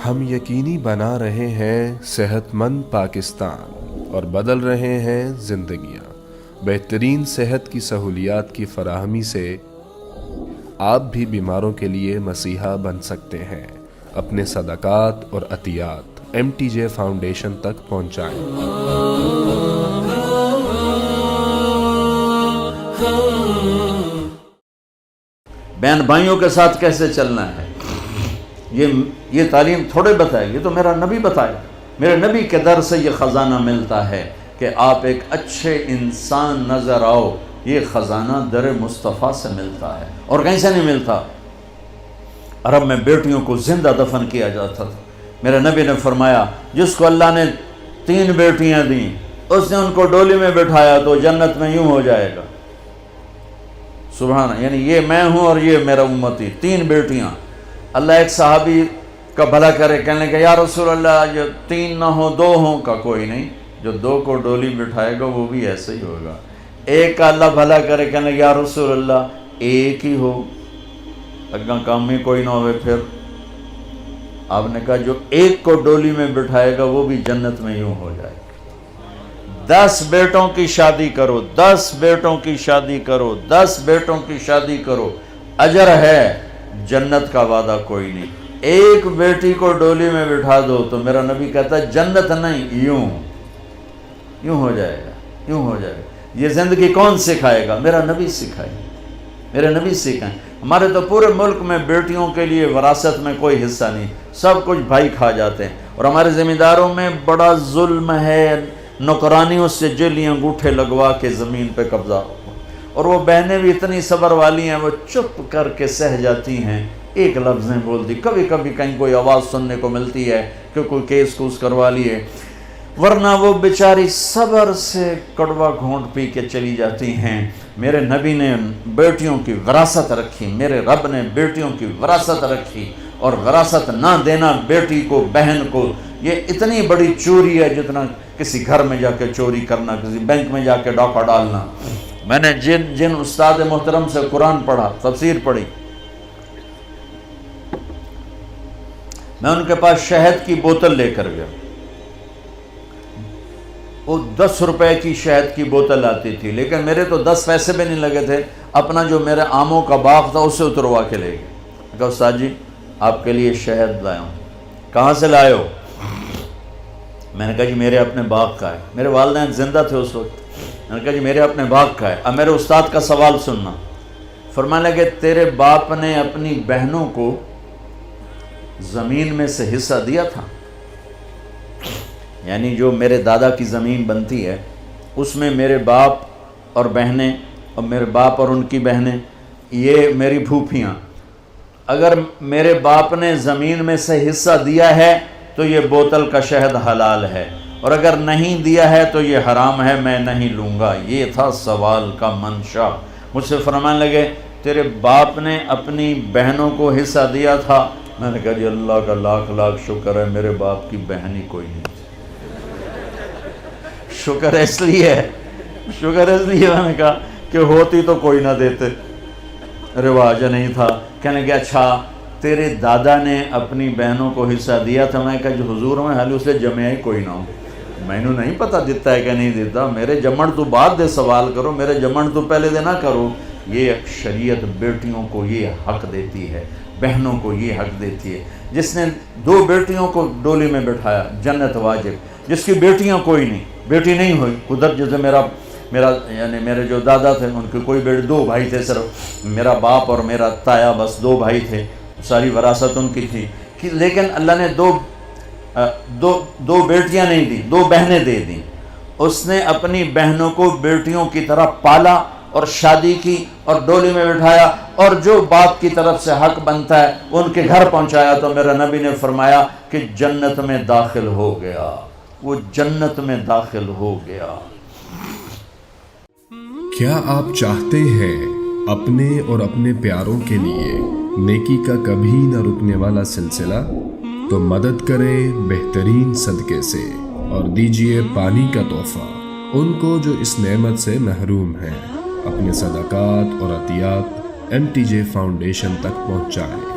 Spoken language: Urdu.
ہم یقینی بنا رہے ہیں صحت مند پاکستان اور بدل رہے ہیں زندگیاں۔ بہترین صحت کی سہولیات کی فراہمی سے آپ بھی بیماروں کے لیے مسیحا بن سکتے ہیں۔ اپنے صدقات اور عطیات MTJ فاؤنڈیشن تک پہنچائیں۔ بہن بھائیوں کے ساتھ کیسے چلنا ہے، یہ تعلیم تھوڑے بتائے، یہ تو میرا نبی بتایا۔ میرے نبی کے در سے یہ خزانہ ملتا ہے کہ آپ ایک اچھے انسان نظر آؤ۔ یہ خزانہ در مصطفیٰ سے ملتا ہے اور کہیں سے نہیں ملتا۔ عرب میں بیٹیوں کو زندہ دفن کیا جاتا تھا۔ میرے نبی نے فرمایا جس کو اللہ نے 3 بیٹیاں دیں، اس نے ان کو ڈولی میں بٹھایا تو جنت میں یوں ہو جائے گا۔ سبحان، یعنی یہ میں ہوں اور یہ میرا امتی، 3 بیٹیاں۔ اللہ ایک صحابی کا بھلا کرے، کہنے لگا یا رسول اللہ جو 3 نہ ہوں 2 ہوں، کا کوئی نہیں، جو 2 کو ڈولی بٹھائے گا وہ بھی ایسے ہی ہوگا۔ ایک کا اللہ بھلا کرے، کہنے لگا یا رسول اللہ ایک ہی ہو، اگاں کام میں کوئی نہ ہوئے۔ پھر آپ نے کہا جو ایک کو ڈولی میں بٹھائے گا وہ بھی جنت میں یوں ہو جائے گا۔ 10 بیٹوں کی شادی کرو، 10 بیٹوں کی شادی کرو، 10 بیٹوں کی شادی کرو، اجر ہے، جنت کا وعدہ کوئی نہیں۔ ایک بیٹی کو ڈولی میں بٹھا دو تو میرا نبی کہتا ہے جنت نہیں، یوں ہو جائے گا، یوں ہو جائے گا۔ یہ زندگی کون سکھائے گا؟ میرا نبی سکھائے، میرے نبی سکھائیں۔ ہمارے تو پورے ملک میں بیٹیوں کے لیے وراثت میں کوئی حصہ نہیں، سب کچھ بھائی کھا جاتے ہیں، اور ہمارے ذمہ داروں میں بڑا ظلم ہے، نوکرانیوں سے جیلی انگوٹھے لگوا کے زمین پہ قبضہ، اور وہ بہنیں بھی اتنی صبر والی ہیں، وہ چپ کر کے سہ جاتی ہیں، ایک لفظ نہیں بولتی۔ کبھی کبھی کہیں کوئی آواز سننے کو ملتی ہے کہ کوئی کیس کوس کروا لیے، ورنہ وہ بیچاری صبر سے کڑوا گھونٹ پی کے چلی جاتی ہیں۔ میرے نبی نے بیٹیوں کی وراثت رکھی، میرے رب نے بیٹیوں کی وراثت رکھی، اور وراثت نہ دینا بیٹی کو، بہن کو، یہ اتنی بڑی چوری ہے جتنا کسی گھر میں جا کے چوری کرنا، کسی بینک میں جا کے ڈاکہ ڈالنا۔ میں نے جن استاد محترم سے قرآن پڑھا، تفسیر پڑھی، میں ان کے پاس شہد کی بوتل لے کر گیا، وہ 10 روپے کی شہد کی بوتل آتی تھی، لیکن میرے تو 10 پیسے بھی نہیں لگے تھے، اپنا جو میرے آموں کا باغ تھا اسے اتروا کے لے گئے۔ کہا استاد جی آپ کے لیے شہد لایا ہوں۔ کہاں سے لائے ہو؟ میں نے کہا جی میرے اپنے باغ کا ہے۔ میرے والدین زندہ تھے اس وقت۔ میں نے کہا جی میرے اپنے باغ کا ہے۔ اب میرے استاد کا سوال سننا۔ فرمانے لگے تیرے باپ نے اپنی بہنوں کو زمین میں سے حصہ دیا تھا، یعنی جو میرے دادا کی زمین بنتی ہے اس میں میرے باپ اور بہنیں، اور میرے باپ اور ان کی بہنیں، یہ میری پھوپھیاں، اگر میرے باپ نے زمین میں سے حصہ دیا ہے تو یہ بوتل کا شہد حلال ہے، اور اگر نہیں دیا ہے تو یہ حرام ہے، میں نہیں لوں گا۔ یہ تھا سوال کا منشا۔ مجھ سے فرمانے لگے تیرے باپ نے اپنی بہنوں کو حصہ دیا تھا؟ میں نے کہا جی اللہ کا لاکھ لاکھ شکر ہے میرے باپ کی بہن ہی کوئی نہیں۔ شکر اس لیے میں نے کہا کہ ہوتی تو کوئی نہ دیتے، رواج نہیں تھا۔ کہنے کہ اچھا تیرے دادا نے اپنی بہنوں کو حصہ دیا تھا؟ میں کہا جو حضور میں حال اسے جمع ہی کوئی نہ ہو، میں نے نہیں پتہ دیتا ہے کہ نہیں دیتا، میرے جمن تو بعد دے سوال کرو، میرے جمن تو پہلے دے نہ کرو۔ یہ شریعت بیٹیوں کو یہ حق دیتی ہے، بہنوں کو یہ حق دیتی ہے۔ جس نے 2 بیٹیوں کو ڈولی میں بٹھایا جنت واجب، جس کی بیٹیاں کوئی نہیں، بیٹی نہیں ہوئی، ادھر جیسے میرا یعنی میرے جو دادا تھے ان کے کوئی بیٹے، 2 بھائی تھے صرف، میرا باپ اور میرا تایا، بس 2 بھائی تھے، ساری وراثت ان کی تھی، لیکن اللہ نے دو بیٹیاں نہیں دی، 2 بہنیں دے دیں۔ اس نے اپنی بہنوں کو بیٹیوں کی طرح پالا اور شادی کی اور ڈولی میں بٹھایا، اور جو باپ کی طرف سے حق بنتا ہے ان کے گھر پہنچایا، تو میرا نبی نے فرمایا کہ جنت میں داخل ہو گیا، وہ جنت میں داخل ہو گیا۔ کیا آپ چاہتے ہیں اپنے اور اپنے پیاروں کے لیے نیکی کا کبھی نہ رکنے والا سلسلہ؟ تو مدد کریں بہترین صدقے سے اور دیجیے پانی کا تحفہ ان کو جو اس نعمت سے محروم ہیں۔ اپنے صدقات اور عطیات MTJ فاؤنڈیشن تک پہنچائیں۔